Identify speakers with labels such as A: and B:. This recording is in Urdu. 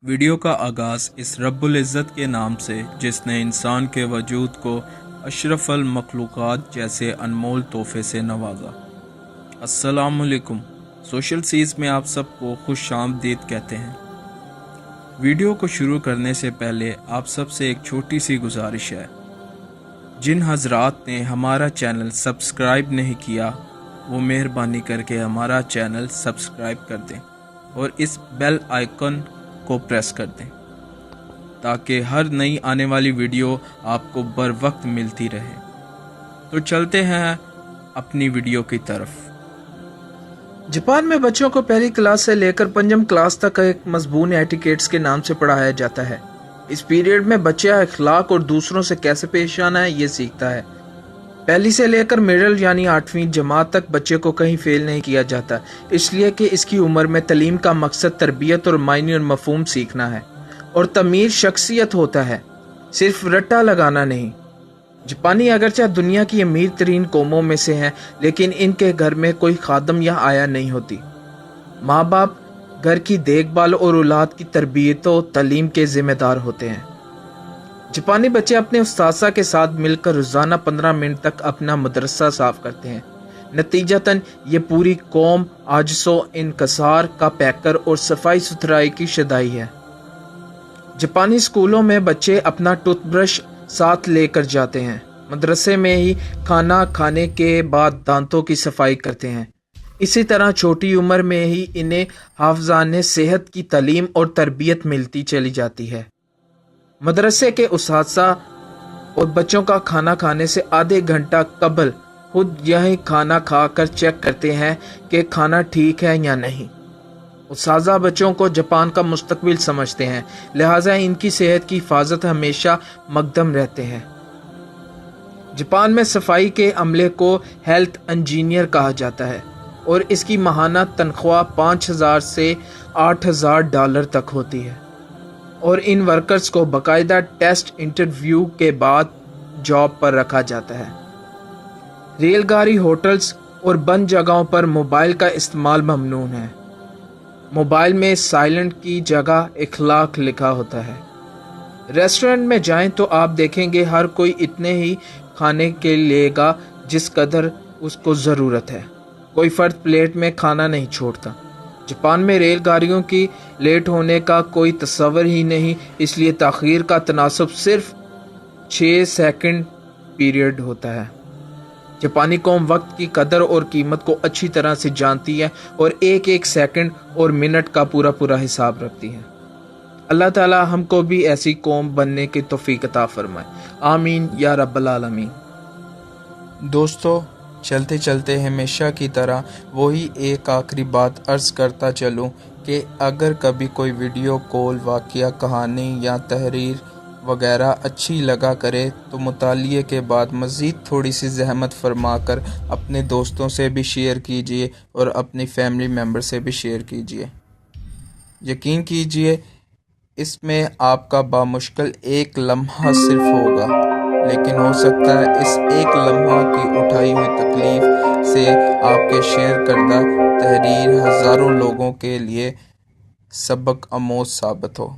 A: ویڈیو کا آغاز اس رب العزت کے نام سے جس نے انسان کے وجود کو اشرف المخلوقات جیسے انمول تحفے سے نوازا۔ السلام علیکم۔ سوشل سیز میں آپ سب کو خوش آمدید کہتے ہیں۔ ویڈیو کو شروع کرنے سے پہلے آپ سب سے ایک چھوٹی سی گزارش ہے۔ جن حضرات نے ہمارا چینل سبسکرائب نہیں کیا وہ مہربانی کر کے ہمارا چینل سبسکرائب کر دیں اور اس بیل آئیکن کو پریس کر دیں تاکہ ہر نئی آنے والی ویڈیو آپ کو بر وقت ملتی رہے۔ تو چلتے ہیں اپنی ویڈیو کی طرف۔
B: جاپان میں بچوں کو پہلی کلاس سے لے کر پنجم کلاس تک ایک مضمون ایٹیکیٹس کے نام سے پڑھایا جاتا ہے۔ اس پیریڈ میں بچہ اخلاق اور دوسروں سے کیسے پیش آنا ہے یہ سیکھتا ہے۔ پہلی سے لے کر مڈل یعنی 8ویں جماعت تک بچے کو کہیں فیل نہیں کیا جاتا، اس لیے کہ اس کی عمر میں تعلیم کا مقصد تربیت اور معنی اور مفہوم سیکھنا ہے اور تعمیر شخصیت ہوتا ہے، صرف رٹا لگانا نہیں۔ جاپانی اگرچہ دنیا کی امیر ترین قوموں میں سے ہیں لیکن ان کے گھر میں کوئی خادم یا آیا نہیں ہوتی۔ ماں باپ گھر کی دیکھ بھال اور اولاد کی تربیت و تعلیم کے ذمہ دار ہوتے ہیں۔ جاپانی بچے اپنے اساتذہ کے ساتھ مل کر روزانہ 15 منٹ تک اپنا مدرسہ صاف کرتے ہیں۔ نتیجتاً یہ پوری قوم عاجز و انکسار کا پیکر اور صفائی ستھرائی کی شدائی ہے۔ جاپانی اسکولوں میں بچے اپنا ٹوتھ برش ساتھ لے کر جاتے ہیں۔ مدرسے میں ہی کھانا کھانے کے بعد دانتوں کی صفائی کرتے ہیں۔ اسی طرح چھوٹی عمر میں ہی انہیں حافظانہ صحت کی تعلیم اور تربیت ملتی چلی جاتی ہے۔ مدرسے کے اساتذہ اور بچوں کا کھانا کھانے سے آدھے گھنٹہ قبل خود یہی کھانا کھا کر چیک کرتے ہیں کہ کھانا ٹھیک ہے یا نہیں۔ اساتذہ بچوں کو جاپان کا مستقبل سمجھتے ہیں، لہٰذا ان کی صحت کی حفاظت ہمیشہ مقدم رہتے ہیں۔ جاپان میں صفائی کے عملے کو ہیلتھ انجینئر کہا جاتا ہے اور اس کی ماہانہ تنخواہ $5000 سے $8000 تک ہوتی ہے اور ان ورکرز کو باقاعدہ ٹیسٹ انٹرویو کے بعد جاب پر رکھا جاتا ہے۔ ریل گاڑی، ہوٹلز اور بند جگہوں پر موبائل کا استعمال ممنوع ہے۔ موبائل میں سائلنٹ کی جگہ اخلاق لکھا ہوتا ہے۔ ریسٹورنٹ میں جائیں تو آپ دیکھیں گے ہر کوئی اتنے ہی کھانے کے لے گا جس قدر اس کو ضرورت ہے، کوئی فرد پلیٹ میں کھانا نہیں چھوڑتا۔ جاپان میں ریل گاڑیوں کی لیٹ ہونے کا کوئی تصور ہی نہیں، اس لیے تاخیر کا تناسب صرف 6 سیکنڈ پیریڈ ہوتا ہے۔ جاپانی قوم وقت کی قدر اور قیمت کو اچھی طرح سے جانتی ہے اور ایک ایک سیکنڈ اور منٹ کا پورا حساب رکھتی ہے۔ اللہ تعالی ہم کو بھی ایسی قوم بننے کی توفیق عطا فرمائے، آمین یا رب العالمین۔
C: دوستو، چلتے چلتے ہمیشہ کی طرح وہی ایک آخری بات عرض کرتا چلوں کہ اگر کبھی کوئی ویڈیو، کال، واقعہ، کہانی یا تحریر وغیرہ اچھی لگا کرے تو مطالعے کے بعد مزید تھوڑی سی زحمت فرما کر اپنے دوستوں سے بھی شیئر کیجیے اور اپنی فیملی ممبر سے بھی شیئر کیجیے۔ یقین کیجیے اس میں آپ کا بامشکل ایک لمحہ صرف ہوگا، لیکن ہو سکتا ہے اس ایک لمحہ کی اٹھائی ہوئی تکلیف سے آپ کے شیئر کردہ تحریر ہزاروں لوگوں کے لیے سبق آموز ثابت ہو۔